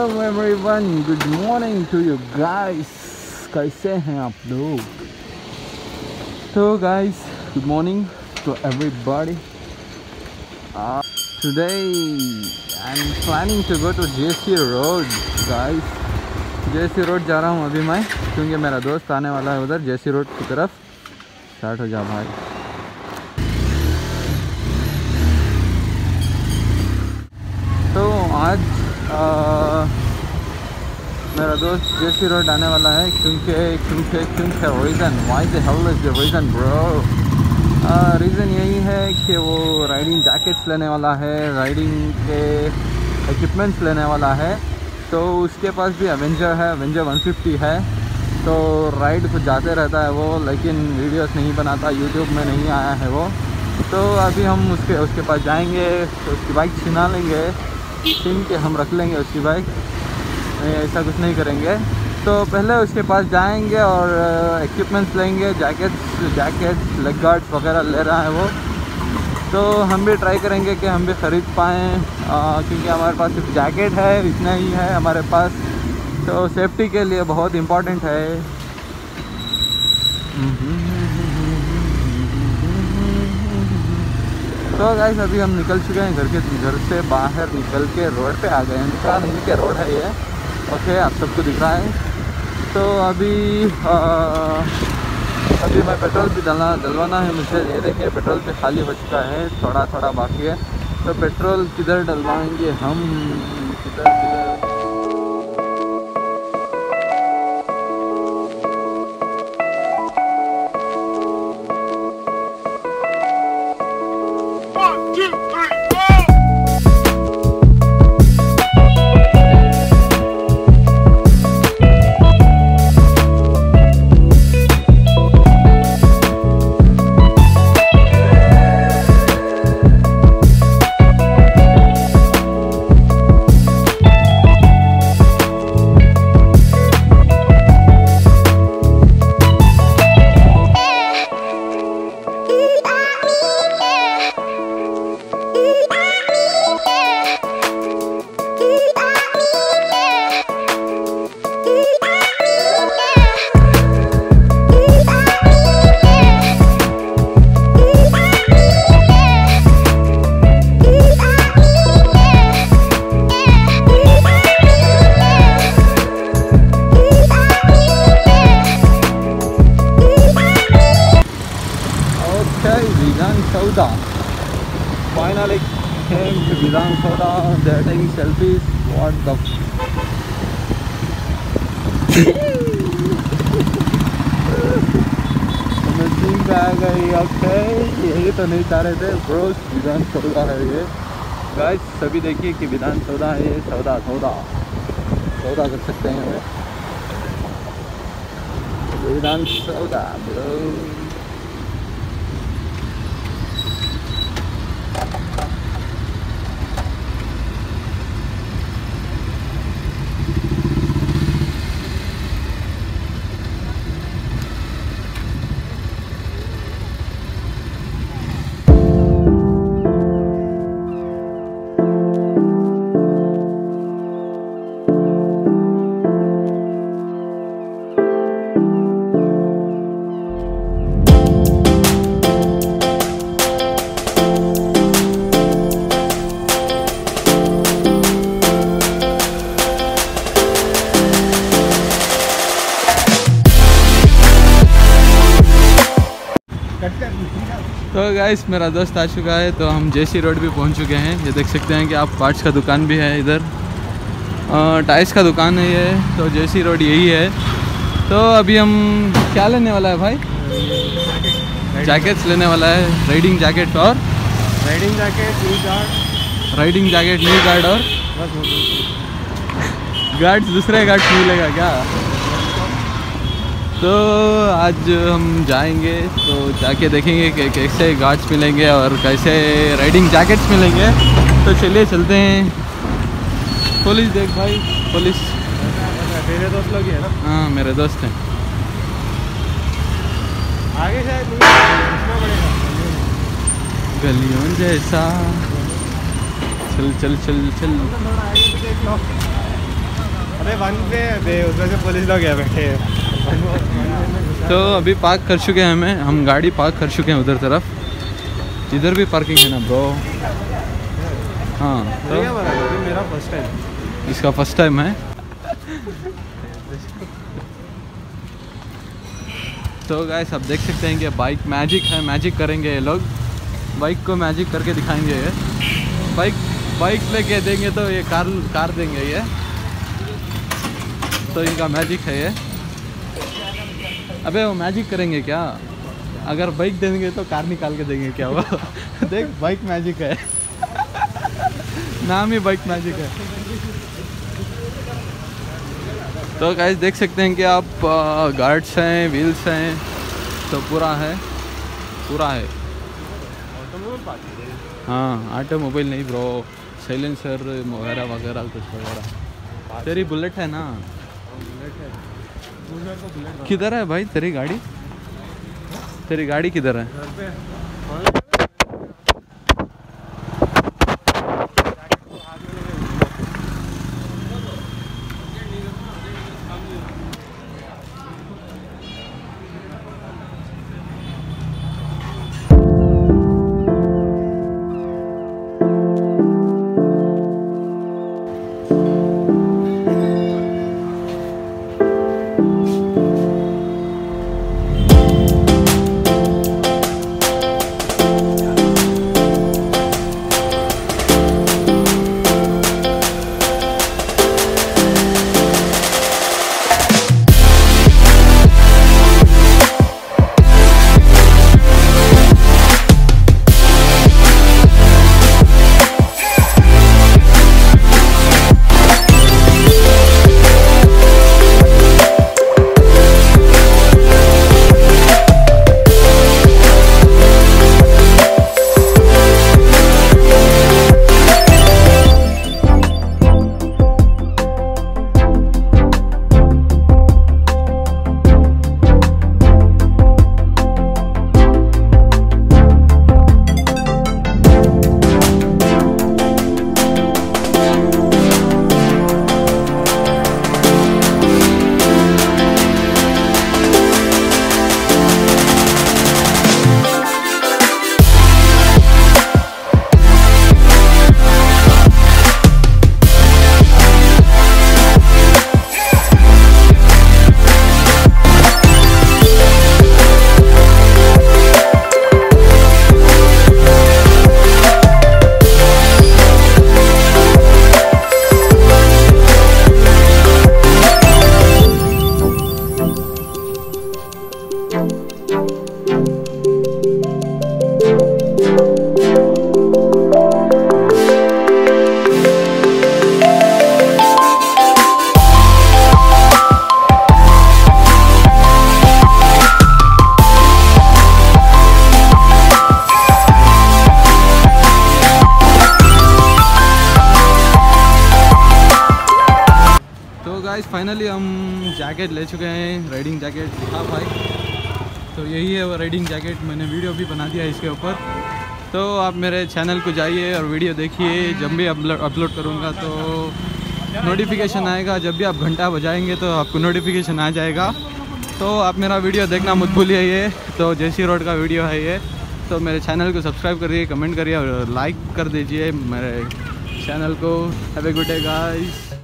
everyone, good morning to you guys. कैसे हैं आप लोग? तो guys, good morning to everybody. Today I'm planning to go to JC Road, guys. JC Road जा रहा हूँ अभी मैं, क्योंकि मेरा दोस्त आने वाला है उधर JC Road की तरफ. स्टार्ट हो जा भाई. तो आज मेरा दोस्त JC Road आने वाला है, क्योंकि reason, why the hell is the reason bro. Reason यही है कि वो राइडिंग जैकेट्स लेने वाला है, राइडिंग के इक्विपमेंट्स लेने वाला है. तो उसके पास भी अवेंजर 150 है. तो राइड कुछ जाते रहता है वो, लेकिन वीडियोस नहीं बनाता, यूट्यूब में नहीं आया है वो. तो अभी हम उसके पास जाएंगे, तो उसकी बाइक छिना लेंगे, छीन के हम रख लेंगे उसकी बाइक. ऐसा कुछ नहीं करेंगे. तो पहले उसके पास जाएंगे और इक्विपमेंट्स लेंगे, जैकेट्स लेग गार्ड्स वगैरह ले रहा है वो. तो हम भी ट्राई करेंगे कि हम भी ख़रीद पाएँ, क्योंकि हमारे पास सिर्फ जैकेट है, इतना ही है हमारे पास. तो सेफ्टी के लिए बहुत इम्पॉर्टेंट है. तो गाइस अभी हम निकल चुके हैं घर से बाहर निकल के रोड पे आ गए हैं. दिख रहा नहीं कि रोड है ये. ओके, आप सबको दिख रहा है. तो अभी मैं पेट्रोल भी डलवाना है मुझे. ये देखिए पेट्रोल भी खाली हो चुका है, थोड़ा बाकी है. तो पेट्रोल किधर डलवाएंगे हम, किधर finally came to Vidan Soda. They're taking selfies. What the machine पे आ गई. ओके, यही तो नहीं चाह रहे थे ब्रोस. विधान सौदा है ये गाइस. सभी देखिए कि विधान सौदा है ये. सौदा कर सकते हैं हमें. विधान सौदा ब्रो. तो गाइस मेरा दोस्त आ चुका है. तो हम JC Road भी पहुंच चुके हैं. ये देख सकते हैं कि आप पार्ट्स का दुकान भी है इधर, टाइल्स का दुकान है ये. तो JC Road यही है. तो अभी हम क्या लेने वाला है भाई? जैकेट्स लेने वाला है. राइडिंग जैकेट और राइडिंग जैकेट न्यू गार्ड और गार्ड्स. दूसरे गार्ड्स मिलेगा क्या? तो आज हम जाएंगे, तो जाके देखेंगे कि कैसे गार्ड्स मिलेंगे और कैसे राइडिंग जैकेट्स मिलेंगे. तो चलिए चलते हैं. पुलिस देख भाई, पुलिस. तेरे दोस्त लोग ही है ना? हाँ, मेरे दोस्त हैं. आगे शायद गलियों जैसा. चल चल चल चल. अरे वन पे उसमें से पुलिस लोग हैं बैठे। तो अभी पार्क कर चुके हैं हम गाड़ी पार्क कर चुके हैं उधर तरफ। इधर भी पार्किंग है ना ब्रो। हाँ तो मेरा फर्स्ट टाइम, इसका फर्स्ट टाइम है। तो गाइस आप देख सकते हैं कि बाइक मैजिक है, मैजिक करेंगे ये लोग। बाइक को मैजिक करके दिखाएंगे ये। बाइक लेके देंगे तो ये कार देंगे ये। तो इनका मैजिक है ये। अबे वो मैजिक करेंगे क्या? अगर बाइक देंगे तो कार निकाल के देंगे क्या वो? देख बाइक मैजिक है। नाम ही बाइक मैजिक है। तो गाइस देख सकते हैं कि आप गार्ड्स हैं, व्हील्स हैं, तो पूरा है। हाँ ऑटोमोबाइल नहीं ब्रो, साइलेंसर वगैरह कुछ वगैरह। तेरी बुलेट है ना? किधर है भाई तेरी गाड़ी? तेरी गाड़ी किधर है? गाइस फाइनली हम जैकेट ले चुके हैं, राइडिंग जैकेट। हाँ भाई, तो यही है वो राइडिंग जैकेट। मैंने वीडियो भी बना दिया इसके ऊपर। तो आप मेरे चैनल को जाइए और वीडियो देखिए। जब भी अपलोड करूँगा तो नोटिफिकेशन आएगा। जब भी आप घंटा बजाएंगे तो आपको नोटिफिकेशन आ जाएगा। तो आप मेरा वीडियो देखना मत भूलिए। ये तो जेसी रोड का वीडियो है ये। तो मेरे चैनल को सब्सक्राइब करिए, कमेंट करिए और लाइक कर दीजिए मेरे चैनल को। Have a good day guys.